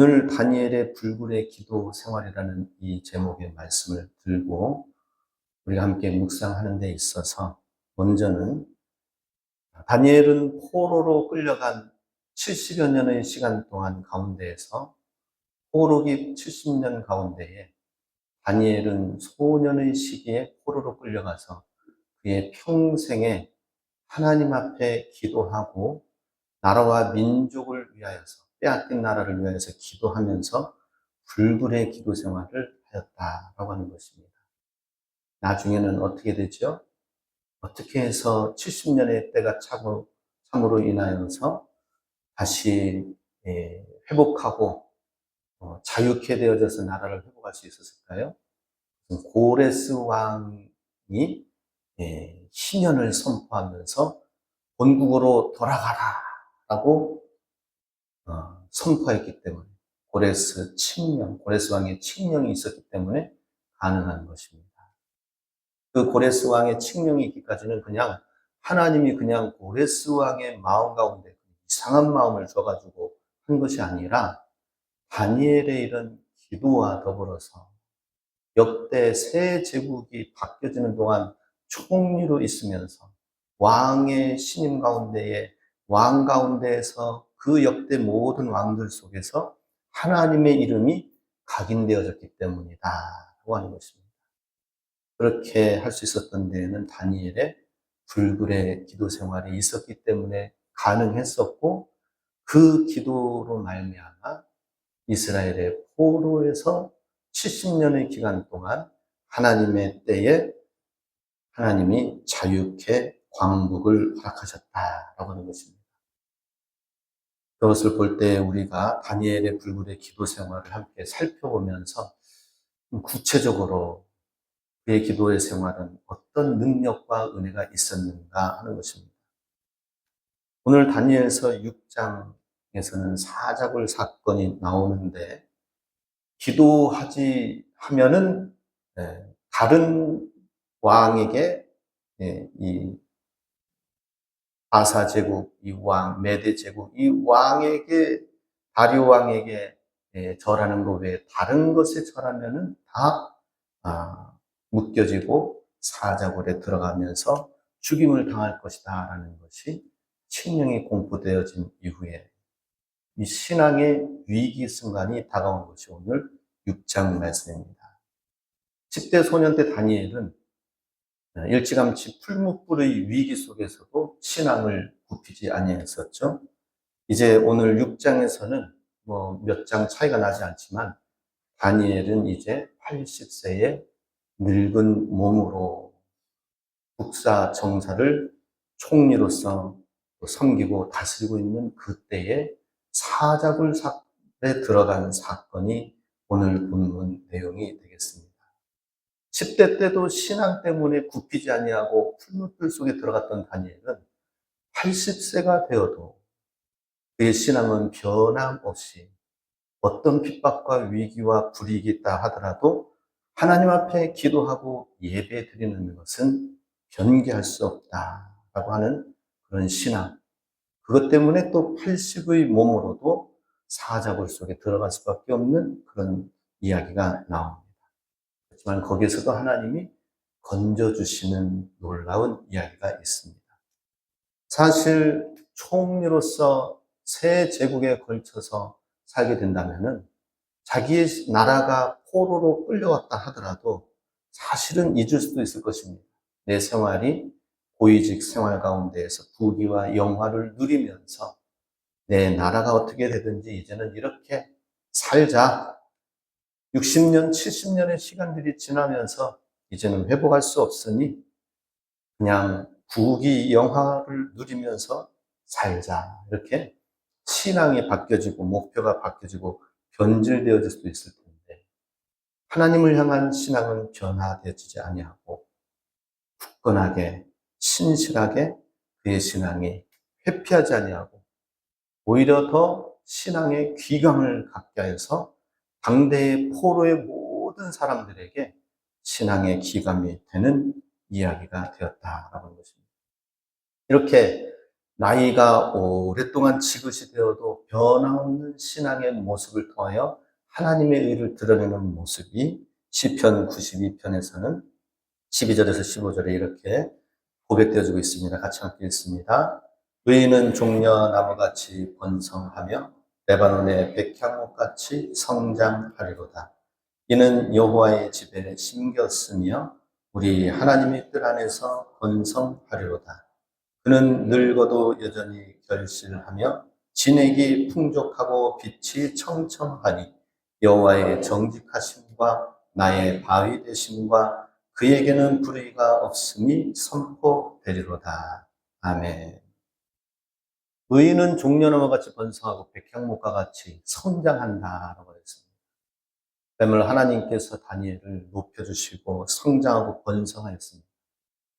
오늘 다니엘의 불굴의 기도 생활이라는 이 제목의 말씀을 들고 우리가 함께 묵상하는 데 있어서 먼저는 다니엘은 포로로 끌려간 70여 년의 시간 동안 가운데에서 포로기 70년 가운데에 다니엘은 소년의 시기에 포로로 끌려가서 그의 평생에 하나님 앞에 기도하고 나라와 민족을 위하여서 빼앗긴 나라를 위하여서 기도하면서 불굴의 기도 생활을 하였다라고 하는 것입니다. 나중에는 어떻게 되죠? 어떻게 해서 70년의 때가 참으로 인하여서 다시 회복하고 자유케 되어져서 나라를 회복할 수 있었을까요? 고레스 왕이 희년을 선포하면서 본국으로 돌아가라라고 선포했기 때문에 고레스 왕의 칙령이 있었기 때문에 가능한 것입니다. 그 고레스 왕의 칙령이 있기까지는 그냥 하나님이 그냥 고레스 왕의 마음 가운데 이상한 마음을 줘가지고 한 것이 아니라 다니엘의 이런 기도와 더불어서 역대 새 제국이 바뀌어지는 동안 총리로 있으면서 왕의 신임 가운데에 왕 가운데에서 그 역대 모든 왕들 속에서 하나님의 이름이 각인되어졌기 때문이다라고 하는 것입니다. 그렇게 할 수 있었던 데에는 다니엘의 불굴의 기도 생활이 있었기 때문에 가능했었고 그 기도로 말미암아 이스라엘의 포로에서 70년의 기간 동안 하나님의 때에 하나님이 자유케 광복을 허락하셨다라고 하는 것입니다. 그것을 볼 때 우리가 다니엘의 불굴의 기도 생활을 함께 살펴보면서 구체적으로 그의 기도의 생활은 어떤 능력과 은혜가 있었는가 하는 것입니다. 오늘 다니엘서 6장에서는 사자굴 사건이 나오는데 기도하지 하면은 다른 왕에게 이 아사 제국, 이 왕, 메대 제국, 이 왕에게 다리오 왕에게 절하는 것 외에 다른 것에 절하면은 다 묶여지고 사자굴에 들어가면서 죽임을 당할 것이다라는 것이 칙령이 공포되어진 이후에 이 신앙의 위기 순간이 다가온 것이 오늘 6장 말씀입니다. 10대 소년 때 다니엘은 일찌감치 풀무불의 위기 속에서도 신앙을 굽히지 아니했었죠. 이제 오늘 6장에서는 뭐 몇 장 차이가 나지 않지만 다니엘은 이제 80세의 늙은 몸으로 국사 정사를 총리로서 섬기고 다스리고 있는 그때에 사자굴에 들어가는 사건이 오늘 본문 내용이 되겠습니다. 10대 때도 신앙 때문에 굽히지 아니하고 풀무불 속에 들어갔던 다니엘은 80세가 되어도 그의 신앙은 변함없이 어떤 핍박과 위기와 불이익이 있다 하더라도 하나님 앞에 기도하고 예배 드리는 것은 변개할 수 없다라고 하는 그런 신앙. 그것 때문에 또 80의 몸으로도 사자굴 속에 들어갈 수밖에 없는 그런 이야기가 나옵니다. 하지만 거기에서도 하나님이 건져주시는 놀라운 이야기가 있습니다. 사실 총리로서 새 제국에 걸쳐서 살게 된다면은 자기의 나라가 포로로 끌려왔다 하더라도 사실은 잊을 수도 있을 것입니다. 내 생활이 고위직 생활 가운데에서 부귀와 영화를 누리면서 내 나라가 어떻게 되든지 이제는 이렇게 살자. 60년, 70년의 시간들이 지나면서 이제는 회복할 수 없으니 그냥 부귀 영화를 누리면서 살자. 이렇게 신앙이 바뀌어지고 목표가 바뀌어지고 변질되어질 수도 있을 텐데 하나님을 향한 신앙은 변화되어지지 아니하고 굳건하게 신실하게 그의 신앙이 회피하지 아니하고 오히려 더 신앙의 귀감을 갖게 하여서 당대의 포로의 모든 사람들에게 신앙의 귀감이 되는 이야기가 되었다라고 하는 것입니다. 이렇게 나이가 오랫동안 지긋이 되어도 변함없는 신앙의 모습을 통하여 하나님의 의를 드러내는 모습이 시편 92편에서는 12절에서 15절에 이렇게 고백되어지고 있습니다. 같이 함께 읽습니다. 의인은 종려 나무같이 번성하며 레바논의 백향목같이 성장하리로다. 이는 여호와의 집에 심겼으며 우리 하나님의 뜰 안에서 번성하리로다. 그는 늙어도 여전히 결실하며 진액이 풍족하고 빛이 청청하니 여호와의 정직하심과 나의 바위 되심과 그에게는 불의가 없음이 선포되리로다. 아멘. 의인은 종려나무 같이 번성하고 백향목과 같이 성장한다라고 했습니다. 그러면 하나님께서 다니엘을 높여주시고 성장하고 번성하였습니다.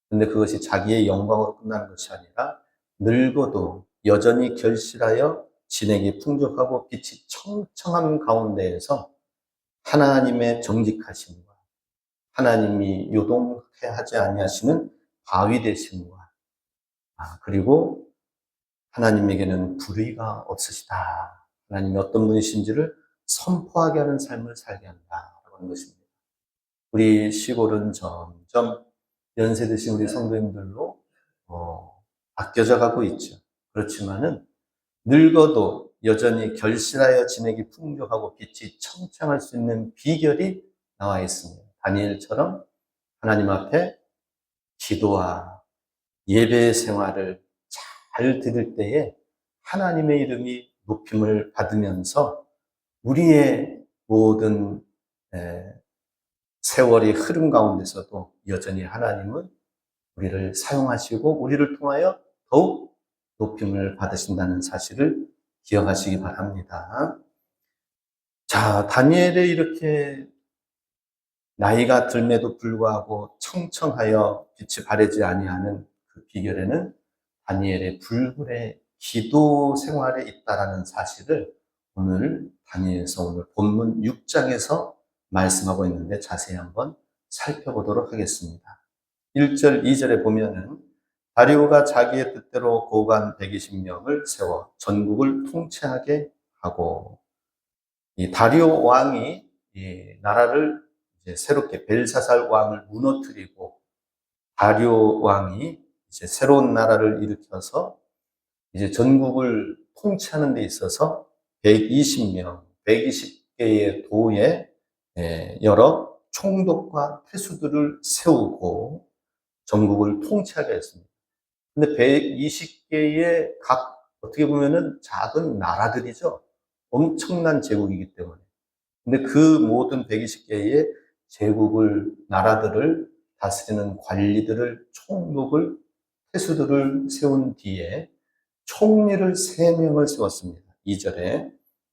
근데 그것이 자기의 영광으로 끝나는 것이 아니라 늙어도 여전히 결실하여 진액이 풍족하고 빛이 청청한 가운데에서 하나님의 정직하심과 하나님이 요동케 하지 아니하시는 바위 되심과 그리고 하나님에게는 불의가 없으시다. 하나님이 어떤 분이신지를 선포하게 하는 삶을 살게 한다라고 하는 것입니다. 우리 시골은 점점 연세 드신 우리 성도님들로 바뀌어져 가고 있죠. 그렇지만은 늙어도 여전히 결실하여 진액이 풍족하고 빛이 청청할 수 있는 비결이 나와 있습니다. 다니엘처럼 하나님 앞에 기도와 예배 생활을 잘 드릴 때에 하나님의 이름이 높임을 받으면서 우리의 모든 세월이 흐름 가운데서도 여전히 하나님은 우리를 사용하시고 우리를 통하여 더욱 높임을 받으신다는 사실을 기억하시기 바랍니다. 자, 다니엘의 이렇게 나이가 듦에도 불구하고 청청하여 빛이 바래지 아니하는 그 비결에는 다니엘의 불굴의 기도 생활에 있다라는 사실을 오늘 다니엘서 오늘 본문 6장에서 말씀하고 있는데 자세히 한번 살펴보도록 하겠습니다. 1절, 2절에 보면은 다리오가 자기의 뜻대로 고관 120명을 세워 전국을 통치하게 하고 이 다리오 왕이 이 나라를 이제 새롭게 벨사살 왕을 무너뜨리고 다리오 왕이 이제 새로운 나라를 일으켜서 이제 전국을 통치하는 데 있어서 120명, 120개의 도에 여러 총독과 태수들을 세우고 전국을 통치하게 했습니다. 근데 120개의 각 어떻게 보면은 작은 나라들이죠. 엄청난 제국이기 때문에. 근데 그 모든 120개의 제국을, 나라들을 다스리는 관리들을, 총독을, 태수들을 세운 뒤에 총리를 3명을 세웠습니다. 2절에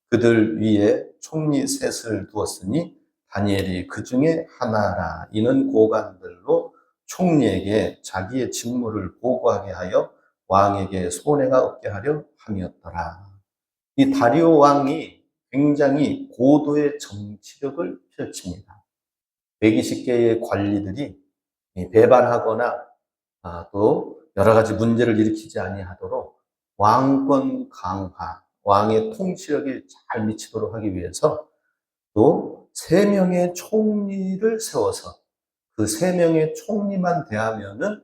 그들 위에 총리 셋을 두었으니 다니엘이 그 중에 하나라. 이는 고관들로 총리에게 자기의 직무를 보고하게 하여 왕에게 손해가 없게 하려 함이었더라. 이 다리오 왕이 굉장히 고도의 정치력을 펼칩니다. 120개의 관리들이 배반하거나 또 여러 가지 문제를 일으키지 아니하도록 왕권 강화, 왕의 통치력이 잘 미치도록 하기 위해서 또 3명의 총리를 세워서 그 3명의 총리만 대하면은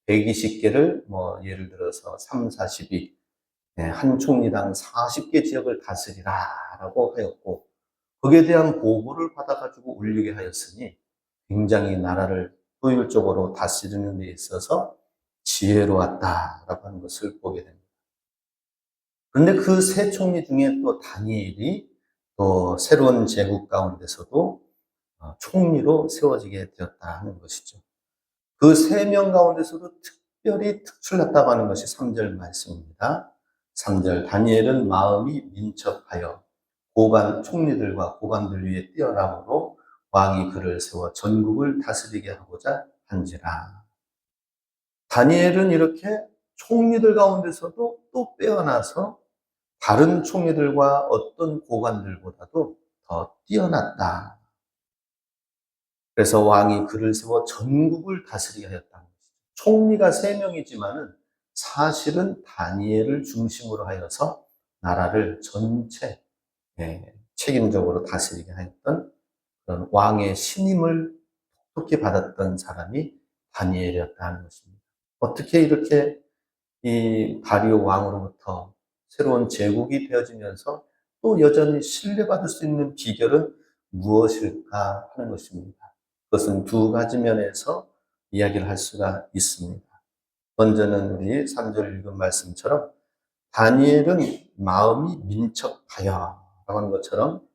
120개를 예를 들어서 3, 40이 한 총리당 40개 지역을 다스리라라고 하였고 거기에 대한 보고를 받아가지고 올리게 하였으니 굉장히 나라를 효율적으로 다스리는 데 있어서 지혜로웠다라고 하는 것을 보게 됩니다. 그런데 그 세 총리 중에 또 다니엘이 또 새로운 제국 가운데서도 총리로 세워지게 되었다 하는 것이죠. 그 3명 가운데서도 특별히 특출났다고 하는 것이 3절 말씀입니다. 3절 다니엘은 마음이 민첩하여 총리들과 고관들 위에 뛰어남으로 왕이 그를 세워 전국을 다스리게 하고자 한지라. 다니엘은 이렇게 총리들 가운데서도 또 빼어나서 다른 총리들과 어떤 고관들보다도 더 뛰어났다. 그래서 왕이 그를 세워 전국을 다스리게 하였다는 것이죠. 총리가 3명이지만은 사실은 다니엘을 중심으로 하여서 나라를 전체 책임적으로 다스리게 하였던 그런 왕의 신임을 톡톡히 받았던 사람이 다니엘이었다는 것입니다. 어떻게 이렇게 이 다리오 왕으로부터 새로운 제국이 되어지면서 또 여전히 신뢰받을 수 있는 비결은 무엇일까 하는 것입니다. 그것은 두 가지 면에서 이야기를 할 수가 있습니다. 먼저는 우리 3절 읽은 말씀처럼 다니엘은 마음이 민첩하여 라고 하는 것처럼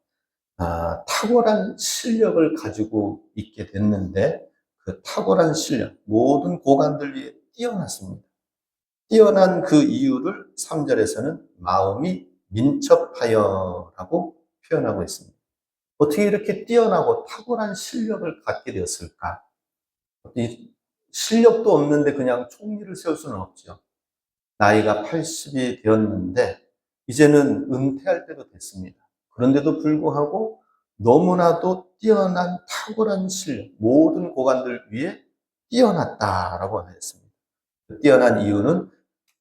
탁월한 실력을 가지고 있게 됐는데 그 탁월한 실력, 모든 고관들 위에 뛰어났습니다. 뛰어난 그 이유를 3절에서는 마음이 민첩하여라고 표현하고 있습니다. 어떻게 이렇게 뛰어나고 탁월한 실력을 갖게 되었을까? 이 실력도 없는데 그냥 총리를 세울 수는 없죠. 나이가 80이 되었는데 이제는 은퇴할 때도 됐습니다. 그런데도 불구하고 너무나도 뛰어난 탁월한 실력, 모든 고관들 위에 뛰어났다라고 하였습니다. 뛰어난 이유는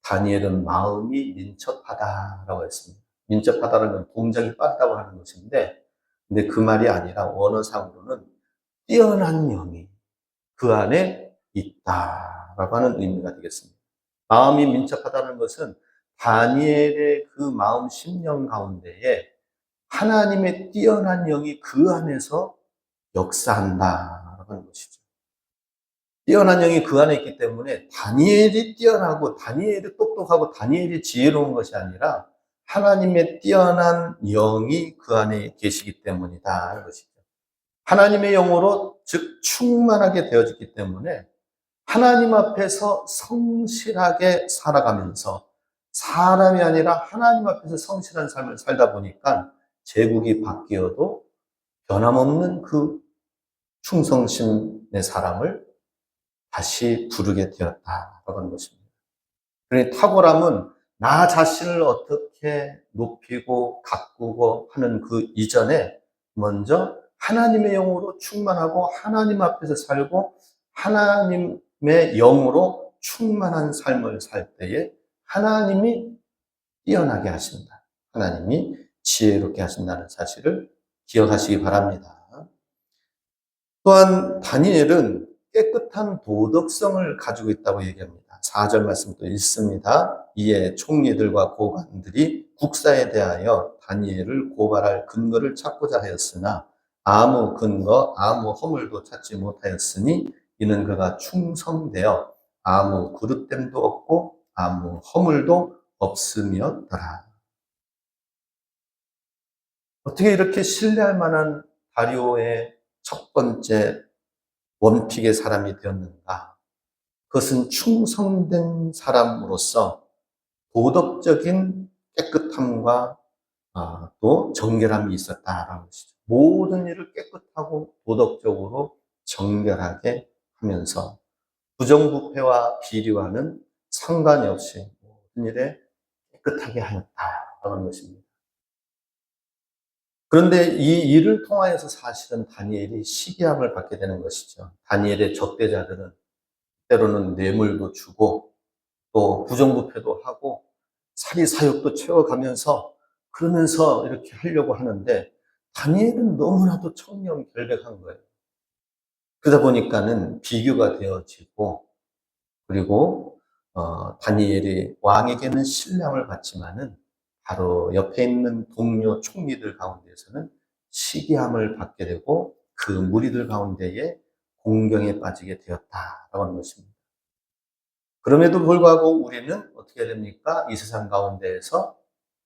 다니엘은 마음이 민첩하다라고 했습니다. 민첩하다는 건 동작이 빠르다고 하는 것인데, 근데 그 말이 아니라 원어상으로는 뛰어난 영이 그 안에 있다라고 하는 의미가 되겠습니다. 마음이 민첩하다는 것은 다니엘의 그 마음 심령 가운데에 하나님의 뛰어난 영이 그 안에서 역사한다라고 하는 것이죠. 뛰어난 영이 그 안에 있기 때문에 다니엘이 뛰어나고 다니엘이 똑똑하고 다니엘이 지혜로운 것이 아니라 하나님의 뛰어난 영이 그 안에 계시기 때문이다 하는 것이죠. 하나님의 영으로 즉 충만하게 되어졌기 때문에 하나님 앞에서 성실하게 살아가면서 사람이 아니라 하나님 앞에서 성실한 삶을 살다 보니까 제국이 바뀌어도 변함없는 그 충성심의 사람을 다시 부르게 되었다라고 하는 것입니다. 그러니 탁월함은 나 자신을 어떻게 높이고 가꾸고 하는 그 이전에 먼저 하나님의 영으로 충만하고 하나님 앞에서 살고 하나님의 영으로 충만한 삶을 살 때에 하나님이 뛰어나게 하신다. 하나님이 지혜롭게 하신다는 사실을 기억하시기 바랍니다. 또한 다니엘은 깨끗한 도덕성을 가지고 있다고 얘기합니다. 4절 말씀도 읽습니다. 이에 총리들과 고관들이 국사에 대하여 다니엘을 고발할 근거를 찾고자 하였으나 아무 근거, 아무 허물도 찾지 못하였으니 이는 그가 충성되어 아무 그릇됨도 없고 아무 허물도 없음이었더라. 어떻게 이렇게 신뢰할 만한 다리오의 첫 번째 원픽의 사람이 되었는가? 그것은 충성된 사람으로서 도덕적인 깨끗함과 또 정결함이 있었다라는 것이죠. 모든 일을 깨끗하고 도덕적으로 정결하게 하면서 부정부패와 비리와는 상관이 없이 모든 일에 깨끗하게 하였다라는 것입니다. 그런데 이 일을 통하여서 사실은 다니엘이 시기함을 받게 되는 것이죠. 다니엘의 적대자들은 때로는 뇌물도 주고 또 부정부패도 하고 사리사욕도 채워가면서 그러면서 이렇게 하려고 하는데 다니엘은 너무나도 청렴결백한 거예요. 그러다 보니까는 비교가 되어지고 그리고 다니엘이 왕에게는 신뢰함을 받지만은 바로 옆에 있는 동료 총리들 가운데에서는 시기함을 받게 되고 그 무리들 가운데에 공경에 빠지게 되었다라고 하는 것입니다. 그럼에도 불구하고 우리는 어떻게 됩니까? 이 세상 가운데에서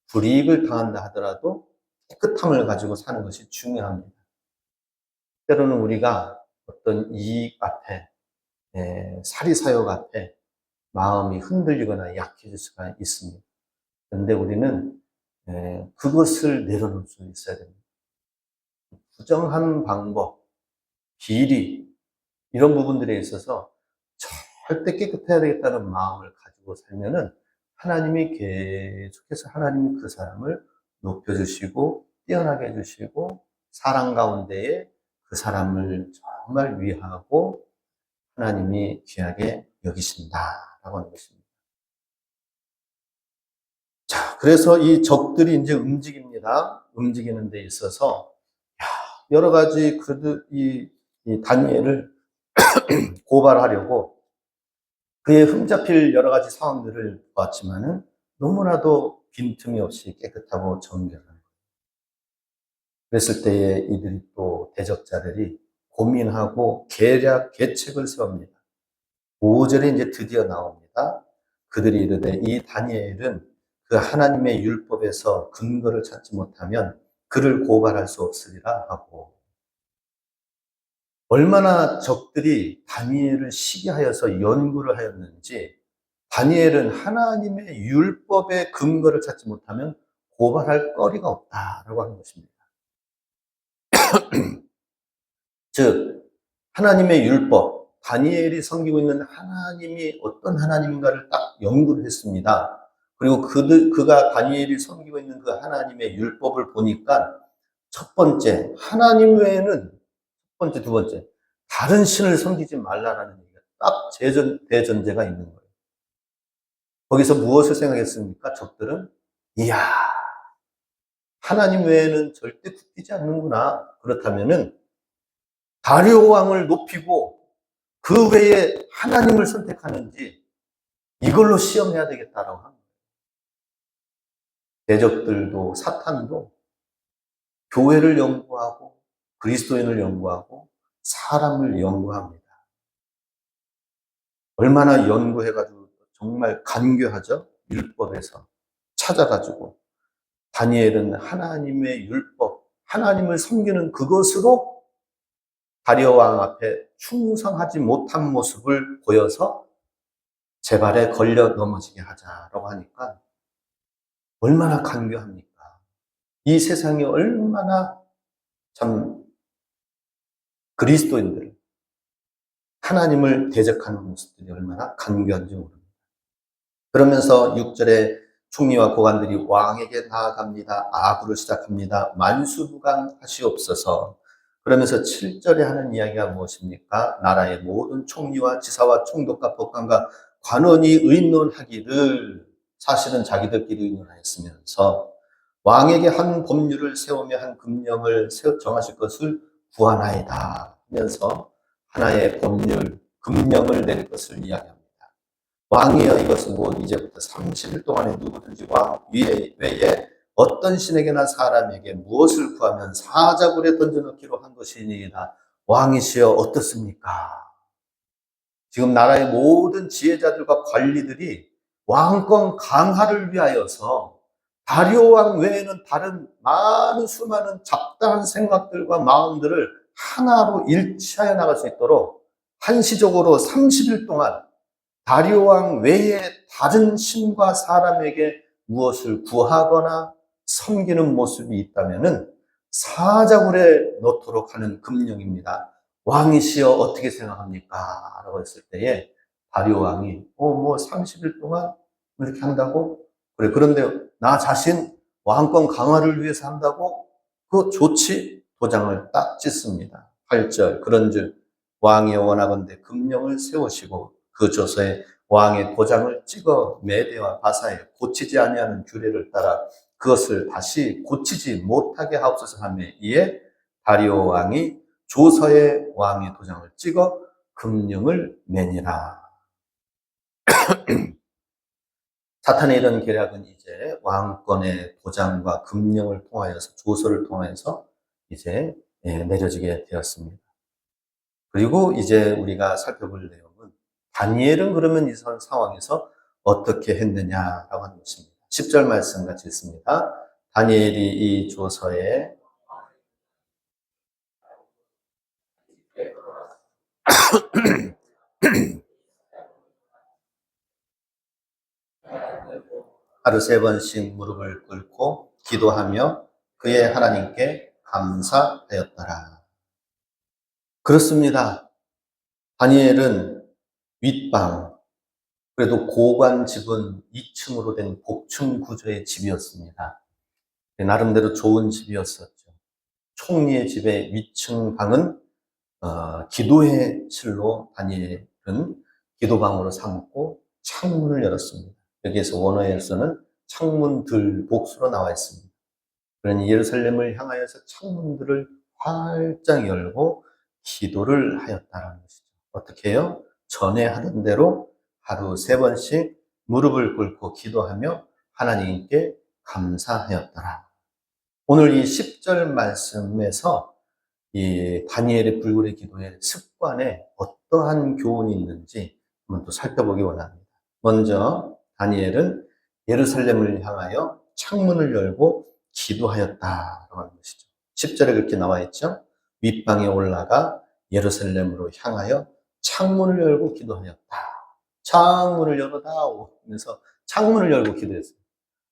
불이익을 당한다 하더라도 깨끗함을 가지고 사는 것이 중요합니다. 때로는 우리가 어떤 이익 앞에, 사리사욕 앞에 마음이 흔들리거나 약해질 수가 있습니다. 그런데 우리는 그것을 내려놓을 수 있어야 됩니다. 부정한 방법, 비리, 이런 부분들에 있어서 절대 깨끗해야 되겠다는 마음을 가지고 살면은 하나님이 계속해서 하나님이 그 사람을 높여주시고 뛰어나게 해주시고 사랑 가운데에 그 사람을 정말 위하고 하나님이 귀하게 여기신다라고 하는 것입니다. 자, 그래서 이 적들이 이제 움직입니다. 움직이는 데 있어서 여러 가지 이 다니엘을 고발하려고 그의 흠잡힐 여러 가지 상황들을 보았지만은 너무나도 빈틈이 없이 깨끗하고 정결한 거예요. 그랬을 때에 이들이 또 대적자들이 고민하고 계책을 세웁니다. 5절에 이제 드디어 나옵니다. 그들이 이르되 이 다니엘은 그 하나님의 율법에서 근거를 찾지 못하면 그를 고발할 수 없으리라 하고, 얼마나 적들이 다니엘을 시기하여서 연구를 하였는지 다니엘은 하나님의 율법의 근거를 찾지 못하면 고발할 거리가 없다라고 하는 것입니다. 즉 하나님의 율법, 다니엘이 섬기고 있는 하나님이 어떤 하나님인가를 딱 연구를 했습니다. 그리고 그가 다니엘이 섬기고 있는 그 하나님의 율법을 보니까 첫 번째, 하나님 외에는 첫 번째, 두 번째, 다른 신을 섬기지 말라라는 얘기가 딱 대전제가 있는 거예요. 거기서 무엇을 생각했습니까? 적들은 이야, 하나님 외에는 절대 굽히지 않는구나. 그렇다면은 다리오 왕을 높이고 그 외에 하나님을 선택하는지 이걸로 시험해야 되겠다라고 합니다. 대적들도 사탄도 교회를 연구하고 그리스도인을 연구하고 사람을 연구합니다. 얼마나 연구해가지고 정말 간교하죠? 율법에서 찾아가지고 다니엘은 하나님의 율법, 하나님을 섬기는 그것으로 다리오 왕 앞에 충성하지 못한 모습을 보여서 제 발에 걸려 넘어지게 하자라고 하니까 얼마나 간교합니까? 이 세상이 얼마나 참 그리스도인들, 하나님을 대적하는 모습들이 얼마나 간교한지 모릅니다. 그러면서 6절에 총리와 고관들이 왕에게 나아갑니다. 아부를 시작합니다. 만수무강하시옵소서. 그러면서 7절에 하는 이야기가 무엇입니까? 나라의 모든 총리와 지사와 총독과 법관과 관원이 의논하기를, 사실은 자기들끼리 의논하였으면서 왕에게 한 법률을 세우며 한 금령을 정하실 것을 구하나이다 하면서 하나의 법률, 금령을 내릴 것을 이야기합니다. 왕이여, 이것은 곧 이제부터 30일 동안에 누구든지 왕 외에 어떤 신에게나 사람에게 무엇을 구하면 사자굴에 던져넣기로 한 것이니이다. 왕이시여 어떻습니까? 지금 나라의 모든 지혜자들과 관리들이 왕권 강화를 위하여서 다리오 왕 외에는 다른 많은 수많은 잡다한 생각들과 마음들을 하나로 일치하여 나갈 수 있도록 한시적으로 30일 동안 다리오 왕 외에 다른 신과 사람에게 무엇을 구하거나 섬기는 모습이 있다면은 사자굴에 넣도록 하는 금령입니다. 왕이시여 어떻게 생각합니까? 라고 했을 때에 다리오 왕이 뭐 30일 동안 이렇게 한다고? 그래, 그런데 나 자신 왕권 강화를 위해서 한다고? 그거 좋지? 도장을 딱 찍습니다. 8절 그런즉 왕이 원하건대 금령을 세우시고 그 조서에 왕의 도장을 찍어 메대와 바사에 고치지 아니하는 규례를 따라 그것을 다시 고치지 못하게 하옵소서 하며, 이에 다리오 왕이 조서에 왕의 도장을 찍어 금령을 내니라. 사탄의 이런 계략은 이제 왕권의 도장과 금령을 통하여서, 조서를 통해서 이제 내려지게 되었습니다. 그리고 이제 우리가 살펴볼 내용은 다니엘은 그러면 이 상황에서 어떻게 했느냐라고 하는 것입니다. 10절 말씀 같이 읽습니다. 다니엘이 이 조서에 하루 3번씩 무릎을 꿇고 기도하며 그의 하나님께 감사하였더라. 그렇습니다. 다니엘은 윗방, 그래도 고관 집은 2층으로 된 복층 구조의 집이었습니다. 나름대로 좋은 집이었었죠. 총리의 집의 위층 방은 기도의 실로 다니엘은 기도방으로 삼고 창문을 열었습니다. 여기에서 원어에서는 창문들 복수로 나와 있습니다. 그러니 예루살렘을 향하여서 창문들을 활짝 열고 기도를 하였다라는 것이죠. 어떻게 해요? 전에 하던 대로 하루 3번씩 무릎을 꿇고 기도하며 하나님께 감사하였더라. 오늘 이 10절 말씀에서 이 다니엘의 불굴의 기도의 습관에 어떠한 교훈이 있는지 한번 또 살펴보기 원합니다. 먼저 다니엘은 예루살렘을 향하여 창문을 열고 기도하였다라고 하는 것이죠. 10절에 그렇게 나와 있죠. 윗방에 올라가 예루살렘으로 향하여 창문을 열고 기도하였다. 창문을 열어다오 하면서 창문을 열고 기도했어요.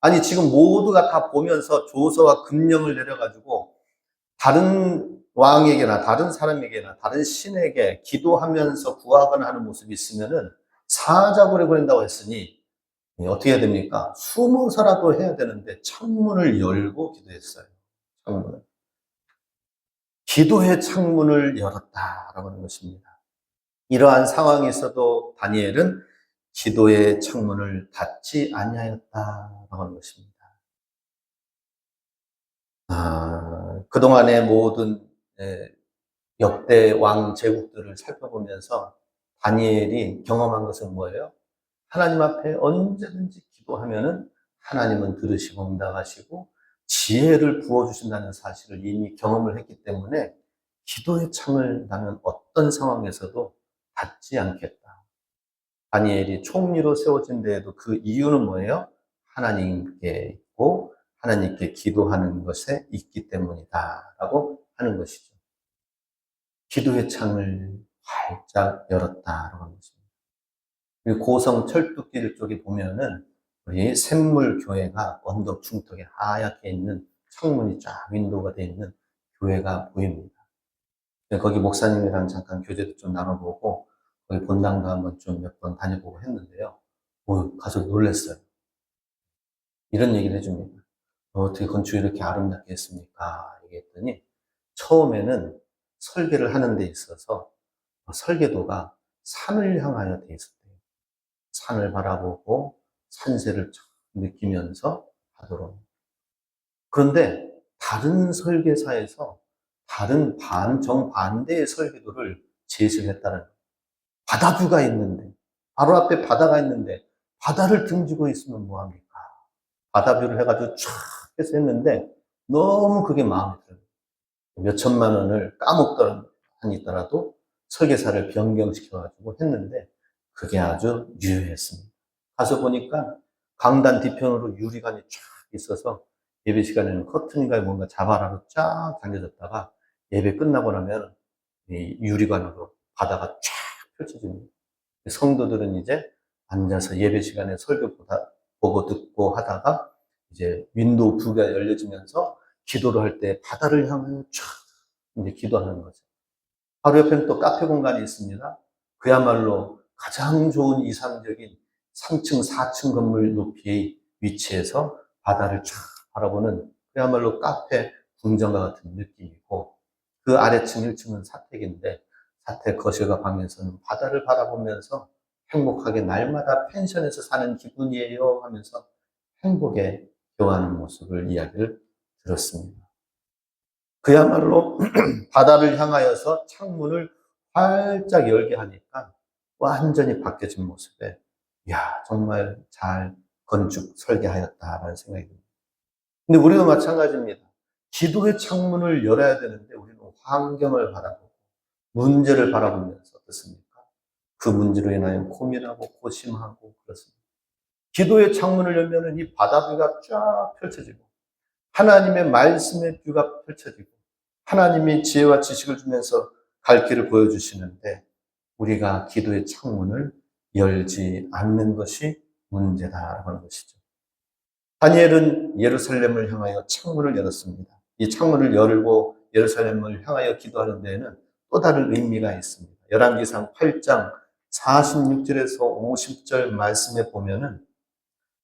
아니 지금 모두가 다 보면서 조서와 금령을 내려가지고 다른 왕에게나 다른 사람에게나 다른 신에게 기도하면서 구하거나 하는 모습이 있으면은 사자굴에 보낸다고 했으니 어떻게 해야 됩니까? 숨어서라도 해야 되는데 창문을 열고 기도했어요. 창문을. 기도의 창문을 열었다라고 하는 것입니다. 이러한 상황에서도 다니엘은 기도의 창문을 닫지 아니하였다라고 하는 것입니다. 그동안의 모든 역대 왕 제국들을 살펴보면서 다니엘이 경험한 것은 뭐예요? 하나님 앞에 언제든지 기도하면은 하나님은 들으시고 응답하시고 지혜를 부어주신다는 사실을 이미 경험을 했기 때문에 기도의 창을 나는 어떤 상황에서도 닫지 않겠다. 다니엘이 총리로 세워진 데에도 그 이유는 뭐예요? 하나님께 있고 하나님께 기도하는 것에 있기 때문이다 라고 하는 것이죠. 기도의 창을 활짝 열었다라고 하는 것입니다. 그리고 고성 철뚝길 쪽에 보면은 우리 샘물교회가 언덕 중턱에 하얗게 있는 창문이 쫙 윈도우가 되어 있는 교회가 보입니다. 거기 목사님이랑 잠깐 교제도 좀 나눠보고 거기 본당도 한번 좀 몇 번 다녀보고 했는데요. 가서 놀랐어요. 이런 얘기를 해줍니다. 어떻게 건축이 이렇게 아름답게 했습니까? 얘기했더니 처음에는 설계를 하는 데 있어서 설계도가 산을 향하여 돼 있었대요. 산을 바라보고 산세를 느끼면서 하도록. 그런데 다른 설계사에서 다른 정반대의 설계도를 제시를 했다는 거예요. 바다뷰가 있는데 바로 앞에 바다가 있는데 바다를 등지고 있으면 뭐합니까? 바다뷰를 해가지고 쫙 해서 했는데 너무 그게 마음에 들어요. 몇 천만 원을 까먹더라도 설계사를 변경시켜가지고 했는데 그게 아주 유효했습니다. 가서 보니까 강단 뒤편으로 유리관이 쫙 있어서 예배 시간에는 커튼인가 뭔가 자바라로 쫙 당겨졌다가 예배 끝나고 나면 이 유리관으로 바다가 쫙 펼쳐집니다. 성도들은 이제 앉아서 예배 시간에 설교 보고 듣고 하다가 이제 윈도우 뷰가 열려지면서 기도를 할 때 바다를 향하여 쫙 이제 기도하는 거죠. 바로 옆에는 또 카페 공간이 있습니다. 그야말로 가장 좋은 이상적인 3층, 4층 건물 높이의 위치에서 바다를 쫙 바라보는 그야말로 카페 궁전과 같은 느낌이고 그 아래층 1층은 사택인데 사택 거실과 방에서는 바다를 바라보면서 행복하게 날마다 펜션에서 사는 기분이에요 하면서 행복에 교하는 모습을 이야기를 들었습니다. 그야말로 바다를 향하여서 창문을 활짝 열게 하니까 완전히 바뀌어진 모습에 정말 잘 건축 설계하였다라는 생각이 듭니다. 근데 우리도 마찬가지입니다. 기도의 창문을 열어야 되는데 우리는 환경을 바라보고 문제를 바라보면서 어떻습니까? 그 문제로 인하여 고민하고 고심하고 그렇습니다. 기도의 창문을 열면은 이 바다뷰가 쫙 펼쳐지고 하나님의 말씀의 뷰가 펼쳐지고 하나님이 지혜와 지식을 주면서 갈 길을 보여주시는데 우리가 기도의 창문을 열지 않는 것이 문제다라고 하는 것이죠. 다니엘은 예루살렘을 향하여 창문을 열었습니다. 이 창문을 열고 예루살렘을 향하여 기도하는 데에는 또 다른 의미가 있습니다. 열왕기상 8장 46절에서 50절 말씀에 보면은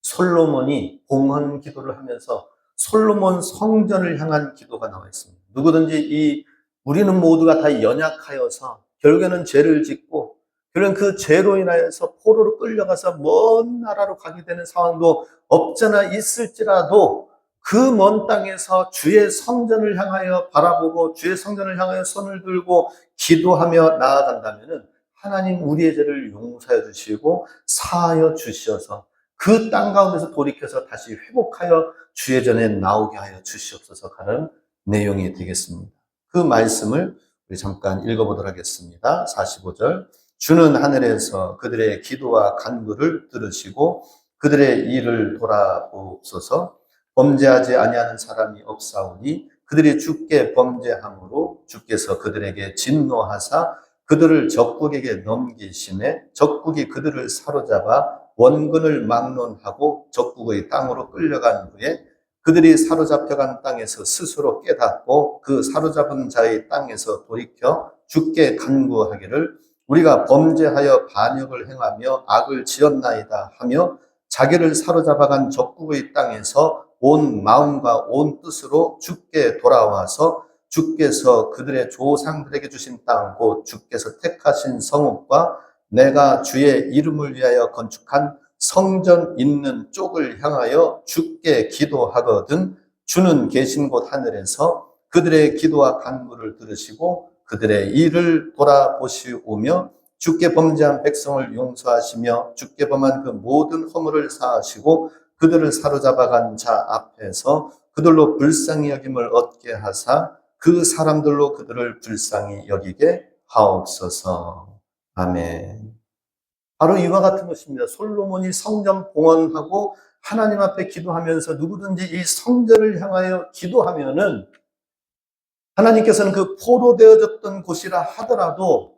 솔로몬이 봉헌 기도를 하면서 솔로몬 성전을 향한 기도가 나와 있습니다. 누구든지 우리는 모두가 다 연약하여서 결국에는 죄를 짓고 그런 그 죄로 인하여서 포로로 끌려가서 먼 나라로 가게 되는 상황도 없잖아 있을지라도 그 먼 땅에서 주의 성전을 향하여 바라보고 주의 성전을 향하여 손을 들고 기도하며 나아간다면은 하나님 우리의 죄를 용서해 주시고 사하여 주시어서 그 땅 가운데서 돌이켜서 다시 회복하여 주의 전에 나오게 하여 주시옵소서 하는 내용이 되겠습니다. 그 말씀을 우리 잠깐 읽어보도록 하겠습니다. 45절. 주는 하늘에서 그들의 기도와 간구를 들으시고 그들의 일을 돌아보옵소서. 범죄하지 아니하는 사람이 없사오니 그들이 주께 범죄함으로 주께서 그들에게 진노하사 그들을 적국에게 넘기심에 적국이 그들을 사로잡아 원근을 막론하고 적국의 땅으로 끌려간 후에 그들이 사로잡혀간 땅에서 스스로 깨닫고 그 사로잡은 자의 땅에서 돌이켜 주께 간구하기를 우리가 범죄하여 반역을 행하며 악을 지었나이다 하며 자기를 사로잡아간 적국의 땅에서 온 마음과 온 뜻으로 주께 돌아와서 주께서 그들의 조상들에게 주신 땅, 곧 주께서 택하신 성읍과 내가 주의 이름을 위하여 건축한 성전 있는 쪽을 향하여 주께 기도하거든 주는 계신 곳 하늘에서 그들의 기도와 간구를 들으시고 그들의 일을 돌아보시오며 주께 범죄한 백성을 용서하시며 주께 범한 그 모든 허물을 사하시고 그들을 사로잡아간 자 앞에서 그들로 불쌍히 여김을 얻게 하사 그 사람들로 그들을 불쌍히 여기게 하옵소서. 아멘. 바로 이와 같은 것입니다. 솔로몬이 성전 봉헌하고 하나님 앞에 기도하면서 누구든지 이 성전을 향하여 기도하면은 하나님께서는 그 포로되어졌던 곳이라 하더라도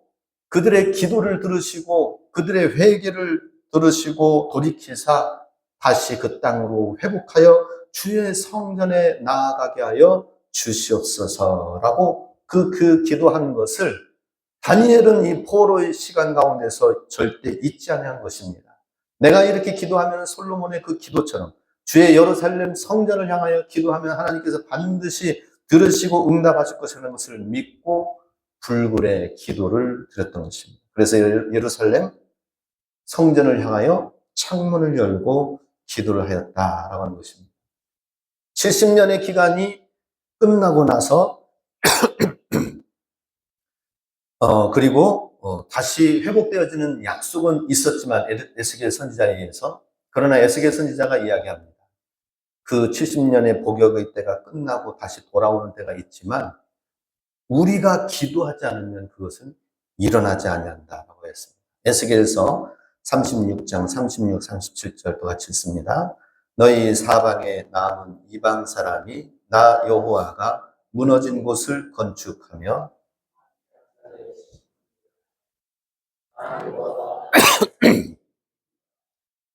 그들의 기도를 들으시고 그들의 회개를 들으시고 돌이키사 다시 그 땅으로 회복하여 주의 성전에 나아가게 하여 주시옵소서라고 그 기도한 것을 다니엘은 이 포로의 시간 가운데서 절대 잊지 않은 것입니다. 내가 이렇게 기도하면 솔로몬의 그 기도처럼 주의 예루살렘 성전을 향하여 기도하면 하나님께서 반드시 들으시고 응답하실 것이라는 것을 믿고 불굴의 기도를 드렸던 것입니다. 그래서 예루살렘 성전을 향하여 창문을 열고 기도를 하였다라고 하는 것입니다. 70년의 기간이 끝나고 나서 그리고 다시 회복되어지는 약속은 있었지만 에스겔 선지자에 의해서 그러나 에스겔 선지자가 이야기합니다. 그 70년의 복역의 때가 끝나고 다시 돌아오는 때가 있지만 우리가 기도하지 않으면 그것은 일어나지 아니한다라고 했습니다. 에스겔서 36장 36, 37절도 같이 읽습니다. 너희 사방에 남은 이방 사람이 나 여호와가 무너진 곳을 건축하며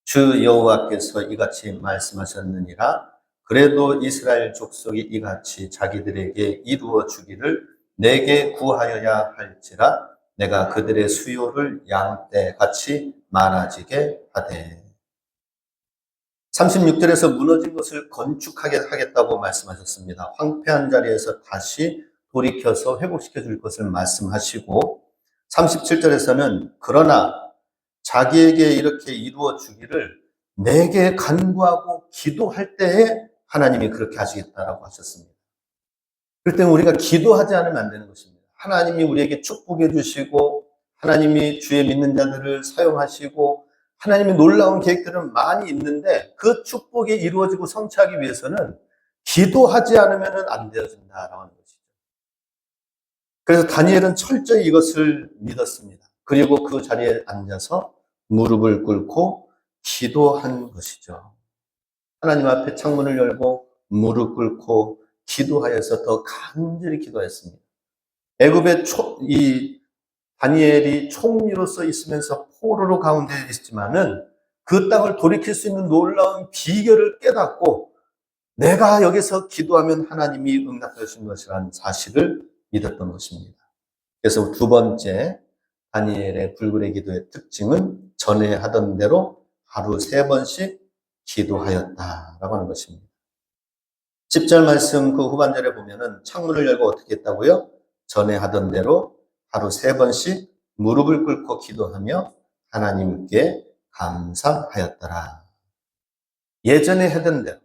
주 여호와께서 이같이 말씀하셨느니라. 그래도 이스라엘 족속이 이같이 자기들에게 이루어 주기를 내게 구하여야 할지라 내가 그들의 수요를 양떼같이 많아지게 하되. 36절에서 무너진 것을 건축하게 하겠다고 말씀하셨습니다. 황폐한 자리에서 다시 돌이켜서 회복시켜 줄 것을 말씀하시고 37절에서는 그러나 자기에게 이렇게 이루어 주기를 내게 간구하고 기도할 때에 하나님이 그렇게 하시겠다라고 하셨습니다. 그럴 때는 우리가 기도하지 않으면 안 되는 것입니다. 하나님이 우리에게 축복해 주시고 하나님이 주의 믿는 자들을 사용하시고 하나님의 놀라운 계획들은 많이 있는데 그 축복이 이루어지고 성취하기 위해서는 기도하지 않으면 안 되어진다라고 하는 것이죠. 그래서 다니엘은 철저히 이것을 믿었습니다. 그리고 그 자리에 앉아서 무릎을 꿇고 기도한 것이죠. 하나님 앞에 창문을 열고 무릎 꿇고 기도하여서 더 간절히 기도했습니다. 애굽의 이 다니엘이 총리로서 있으면서 포로로 가운데 있지만은 그 땅을 돌이킬 수 있는 놀라운 비결을 깨닫고 내가 여기서 기도하면 하나님이 응답해 주신 것이라는 사실을 믿었던 것입니다. 그래서 두 번째 다니엘의 불굴의 기도의 특징은 전에 하던 대로 하루 3번씩 기도하였다라고 하는 것입니다. 10절 말씀 그 후반절에 보면은 창문을 열고 어떻게 했다고요? 전에 하던 대로 하루 3번씩 무릎을 꿇고 기도하며 하나님께 감사하였더라. 예전에 하던 대로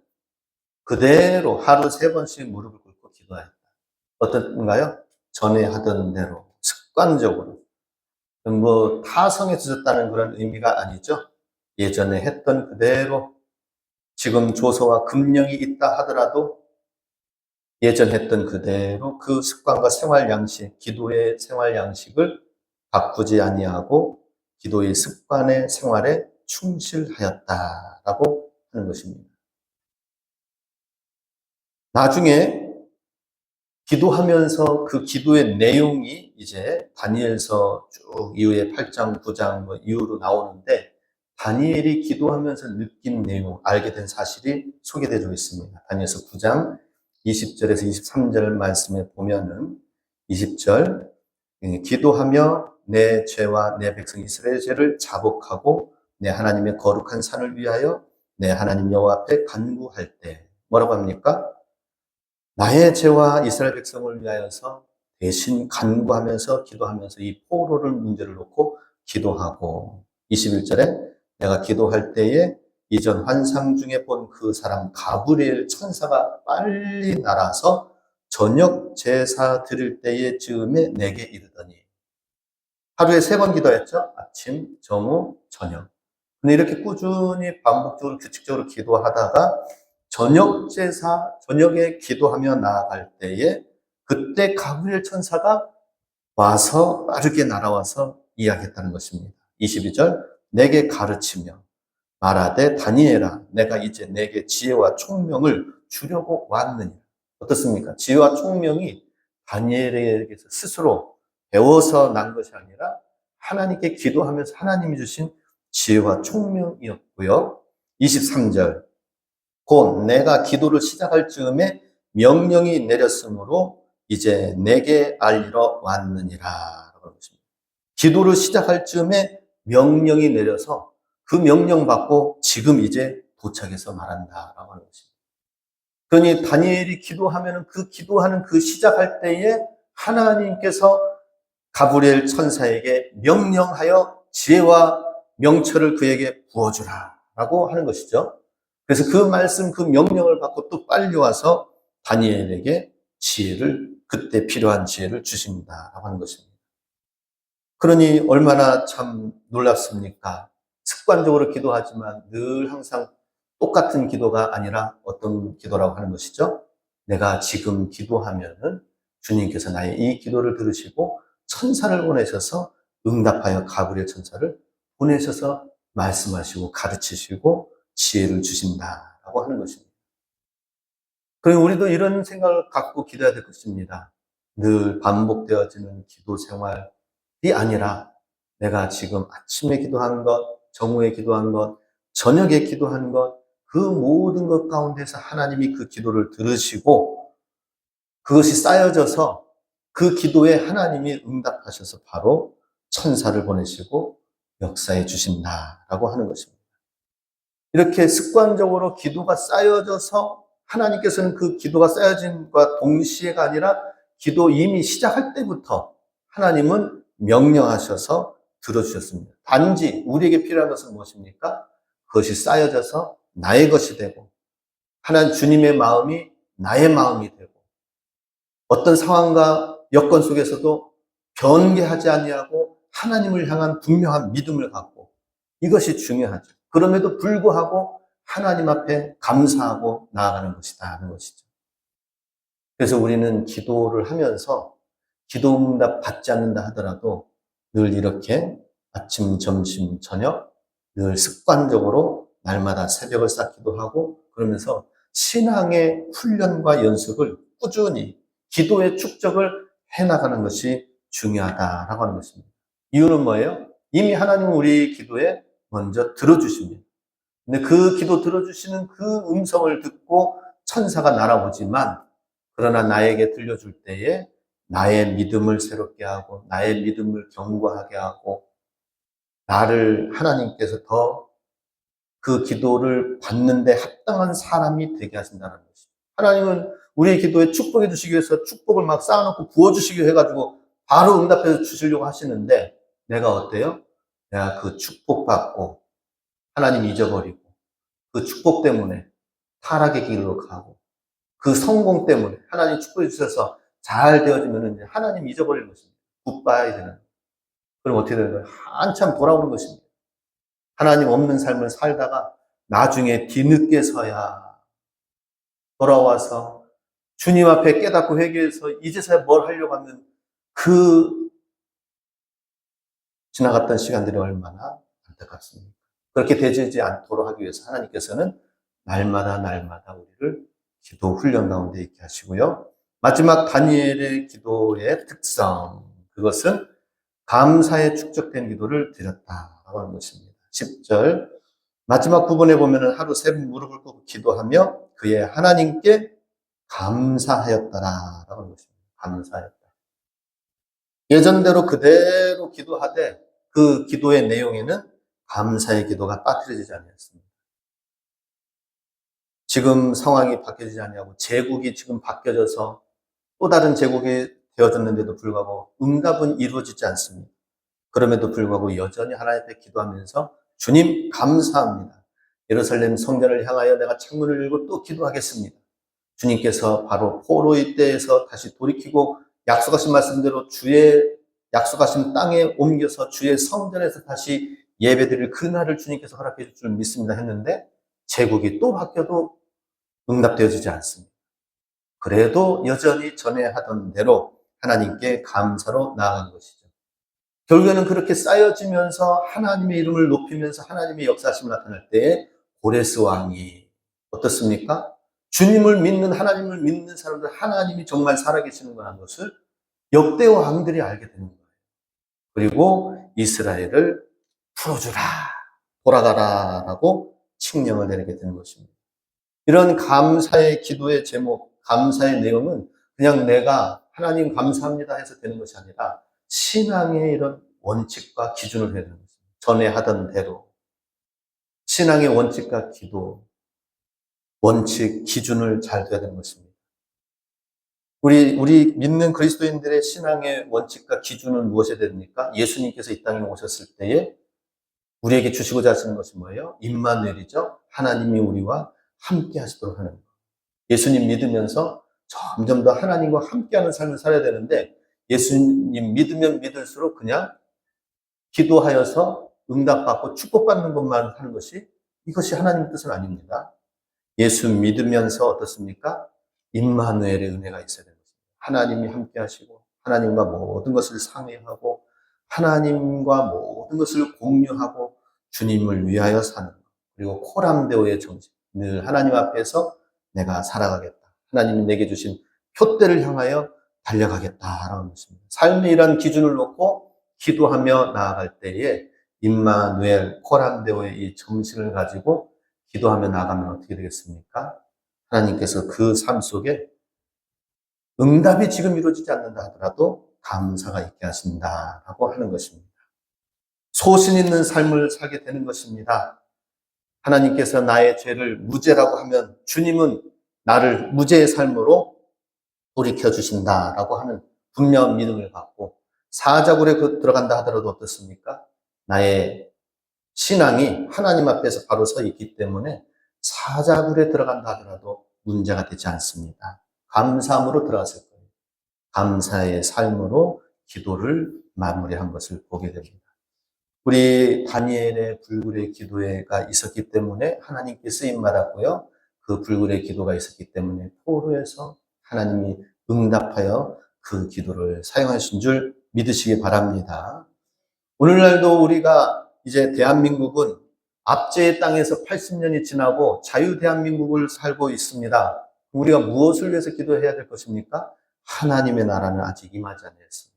그대로 하루 3번씩 무릎을 꿇고 기도하였다. 어떤가요? 전에 하던 대로 습관적으로. 타성에 젖었다는 그런 의미가 아니죠. 예전에 했던 그대로 지금 조서와 금령이 있다 하더라도 예전 했던 그대로 그 습관과 생활 양식, 기도의 생활 양식을 바꾸지 아니하고 기도의 습관의 생활에 충실하였다라고 하는 것입니다. 나중에 기도하면서 그 기도의 내용이 이제 다니엘서 쭉 이후에 8장, 9장 이후로 나오는데 다니엘이 기도하면서 느낀 내용, 알게 된 사실이 소개되어 있습니다. 다니엘서 9장 20절에서 23절 말씀에 보면은 20절 기도하며 내 죄와 내 백성 이스라엘의 죄를 자복하고 내 하나님의 거룩한 산을 위하여 내 하나님 여호와 앞에 간구할 때 뭐라고 합니까? 나의 죄와 이스라엘 백성을 위하여서 대신 간구하면서 기도하면서 이 포로를 문제를 놓고 기도하고 21절에 내가 기도할 때에 이전 환상 중에 본 그 사람 가브리엘 천사가 빨리 날아서 저녁 제사 드릴 때의 즈음에 내게 이르더니 하루에 3번 기도했죠. 아침, 정오, 저녁. 근데 이렇게 꾸준히 반복적으로 규칙적으로 기도하다가 저녁 제사, 저녁에 기도하며 나아갈 때에 그때 가브리엘 천사가 와서 빠르게 날아와서 이야기했다는 것입니다. 22절 내게 가르치며 말하되 다니엘아 내가 이제 내게 지혜와 총명을 주려고 왔느니라. 어떻습니까? 지혜와 총명이 다니엘에게서 스스로 배워서 난 것이 아니라 하나님께 기도하면서 하나님이 주신 지혜와 총명이었고요. 23절 곧 내가 기도를 시작할 즈음에 명령이 내렸으므로 이제 내게 알리러 왔느니라. 기도를 시작할 즈음에 명령이 내려서 그 명령 받고 지금 이제 도착해서 말한다라고 하는 것입니다. 그러니 다니엘이 기도하면 그 기도하는 그 시작할 때에 하나님께서 가브리엘 천사에게 명령하여 지혜와 명철을 그에게 부어주라라고 하는 것이죠. 그래서 그 말씀, 그 명령을 받고 또 빨리 와서 다니엘에게 지혜를, 그때 필요한 지혜를 주십니다라고 하는 것입니다. 그러니 얼마나 참 놀랍습니까? 습관적으로 기도하지만 늘 항상 똑같은 기도가 아니라 어떤 기도라고 하는 것이죠? 내가 지금 기도하면은 주님께서 나의 이 기도를 들으시고 천사를 보내셔서 응답하여 가브리엘 천사를 보내셔서 말씀하시고 가르치시고 지혜를 주신다라고 하는 것입니다. 그럼 우리도 이런 생각을 갖고 기도해야 될 것입니다. 늘 반복되어지는 기도 생활이 아니라 내가 지금 아침에 기도한 것, 정오에 기도한 것, 저녁에 기도한 것, 그 모든 것 가운데서 하나님이 그 기도를 들으시고 그것이 쌓여져서 그 기도에 하나님이 응답하셔서 바로 천사를 보내시고 역사해 주신다라고 하는 것입니다. 이렇게 습관적으로 기도가 쌓여져서 하나님께서는 그 기도가 쌓여진과 동시에가 아니라 기도 이미 시작할 때부터 하나님은 명령하셔서 들어주셨습니다. 단지 우리에게 필요한 것은 무엇입니까? 그것이 쌓여져서 나의 것이 되고 하나님 주님의 마음이 나의 마음이 되고 어떤 상황과 여건 속에서도 변개하지 아니하고 하나님을 향한 분명한 믿음을 갖고 이것이 중요하죠. 그럼에도 불구하고 하나님 앞에 감사하고 나아가는 것이다 하는 것이죠. 그래서 우리는 기도를 하면서 기도 응답 받지 않는다 하더라도 늘 이렇게 아침, 점심, 저녁 늘 습관적으로 날마다 새벽을 쌓기도 하고 그러면서 신앙의 훈련과 연습을 꾸준히 기도의 축적을 해나가는 것이 중요하다라고 하는 것입니다. 이유는 뭐예요? 이미 하나님은 우리 기도에 먼저 들어주십니다. 근데 그 기도 들어주시는 그 음성을 듣고 천사가 날아오지만 그러나 나에게 들려줄 때에 나의 믿음을 새롭게 하고 나의 믿음을 견고하게 하고 나를 하나님께서 더 그 기도를 받는데 합당한 사람이 되게 하신다는 것입니다. 하나님은 우리의 기도에 축복해 주시기 위해서 축복을 막 쌓아놓고 부어주시기 해가지고 바로 응답해 주시려고 하시는데 내가 어때요? 내가 그 축복받고 하나님 잊어버리고 그 축복 때문에 타락의 길로 가고 그 성공 때문에 하나님 축복해 주셔서 잘 되어지면 이제 하나님 잊어버리는 것입니다. 굿바이 되는. 그럼 어떻게 되는 거예요? 한참 돌아오는 것입니다. 하나님 없는 삶을 살다가 나중에 뒤늦게서야 돌아와서 주님 앞에 깨닫고 회개해서 이제서야 뭘 하려고 하면 그 지나갔던 시간들이 얼마나 안타깝습니까? 그렇게 되지 않도록 하기 위해서 하나님께서는 날마다 우리를 기도 훈련 가운데 있게 하시고요. 마지막 다니엘의 기도의 특성, 그것은 감사에 축적된 기도를 드렸다라고 하는 것입니다. 10절 마지막 부분에 보면은 하루 3번 무릎을 꿇고 기도하며 그의 하나님께 감사하였다라고 하는 것입니다. 감사하였다. 예전대로 그대로 기도하되 그 기도의 내용에는 감사의 기도가 빠뜨려지지 않았습니다. 지금 상황이 바뀌어지지 않냐고 제국이 지금 바뀌어져서 또 다른 제국이 되어졌는데도 불구하고 응답은 이루어지지 않습니다. 그럼에도 불구하고 여전히 하나님 앞에 기도하면서 주님 감사합니다. 예루살렘 성전을 향하여 내가 창문을 열고 또 기도하겠습니다. 주님께서 바로 포로의 때에서 다시 돌이키고 약속하신 말씀대로 주의 약속하신 땅에 옮겨서 주의 성전에서 다시 예배드릴 그날을 주님께서 허락해 줄 줄 믿습니다 했는데 제국이 또 바뀌어도 응답되어지지 않습니다. 그래도 여전히 전에 하던 대로 하나님께 감사로 나아간 것이죠. 결국에는 그렇게 쌓여지면서 하나님의 이름을 높이면서 하나님의 역사심을 나타날 때에 고레스 왕이 어떻습니까? 주님을 믿는 하나님을 믿는 사람들 하나님이 정말 살아계시는구나 것을 역대 왕들이 알게 되는 거예요. 그리고 이스라엘을 풀어주라, 돌아가라라고 칙령을 내리게 되는 것입니다. 이런 감사의 기도의 제목, 감사의 내용은 그냥 내가 하나님 감사합니다 해서 되는 것이 아니라 신앙의 이런 원칙과 기준을 해야 되는 것입니다. 전에 하던 대로 신앙의 원칙과 기도, 원칙, 기준을 잘 둬야 되는 것입니다. 우리 믿는 그리스도인들의 신앙의 원칙과 기준은 무엇이 됩니까? 예수님께서 이 땅에 오셨을 때에 우리에게 주시고자 하시는 것이 뭐예요? 임마누엘이죠. 하나님이 우리와 함께 하시도록 하는 것. 예수님 믿으면서 점점 더 하나님과 함께하는 삶을 살아야 되는데 예수님 믿으면 믿을수록 그냥 기도하여서 응답받고 축복받는 것만 하는 것이 이것이 하나님의 뜻은 아닙니다. 예수 믿으면서 어떻습니까? 임마누엘의 은혜가 있어야 되는 것입니다. 하나님이 함께 하시고 하나님과 모든 것을 상의하고 하나님과 모든 것을 공유하고 주님을 위하여 사는 것. 그리고 코람데오의 정신. 늘 하나님 앞에서 내가 살아가겠다. 하나님이 내게 주신 표대를 향하여 달려가겠다라는 것입니다. 삶의 이런 기준을 놓고 기도하며 나아갈 때에 임마누엘, 코람데오의 이 정신을 가지고 기도하며 나아가면 어떻게 되겠습니까? 하나님께서 그 삶 속에 응답이 지금 이루어지지 않는다 하더라도 감사가 있게 하신다라고 하는 것입니다. 소신 있는 삶을 살게 되는 것입니다. 하나님께서 나의 죄를 무죄라고 하면 주님은 나를 무죄의 삶으로 돌이켜 주신다라고 하는 분명한 믿음을 갖고 사자굴에 들어간다 하더라도 어떻습니까? 나의 신앙이 하나님 앞에서 바로 서 있기 때문에 사자굴에 들어간다 하더라도 문제가 되지 않습니다. 감사함으로 들어갔을 거예요. 감사의 삶으로 기도를 마무리한 것을 보게 됩니다. 우리 다니엘의 불굴의 기도가 있었기 때문에 하나님께 쓰임받았고요. 그 불굴의 기도가 있었기 때문에 포로에서 하나님이 응답하여 그 기도를 사용하신 줄 믿으시기 바랍니다. 오늘날도 우리가 이제 대한민국은 압제의 땅에서 80년이 지나고 자유 대한민국을 살고 있습니다. 우리가 무엇을 위해서 기도해야 될 것입니까? 하나님의 나라는 아직 임하지 않았습니다.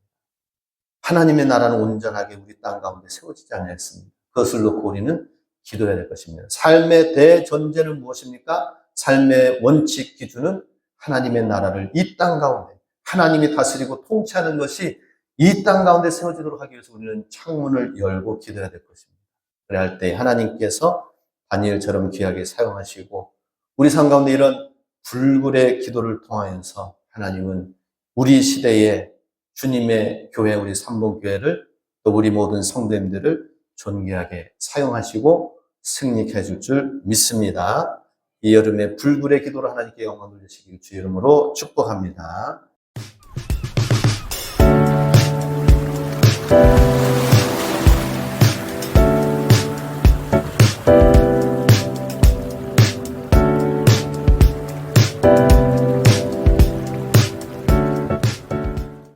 하나님의 나라는 온전하게 우리 땅 가운데 세워지지 않았습니다. 그것을 놓고 우리는 기도해야 될 것입니다. 삶의 대전제는 무엇입니까? 삶의 원칙 기준은 하나님의 나라를 이 땅 가운데 하나님이 다스리고 통치하는 것이 이 땅 가운데 세워지도록 하기 위해서 우리는 창문을 열고 기도해야 될 것입니다. 그래야 할 때 하나님께서 다니엘처럼 귀하게 사용하시고 우리 삶 가운데 이런 불굴의 기도를 통하여서 하나님은 우리 시대에 주님의 교회, 우리 삼봉교회를 또 우리 모든 성도님들을 존귀하게 사용하시고 승리케 해줄 줄 믿습니다. 이 여름에 불굴의 기도로 하나님께 영광 돌리시길 주의 이름으로 축복합니다.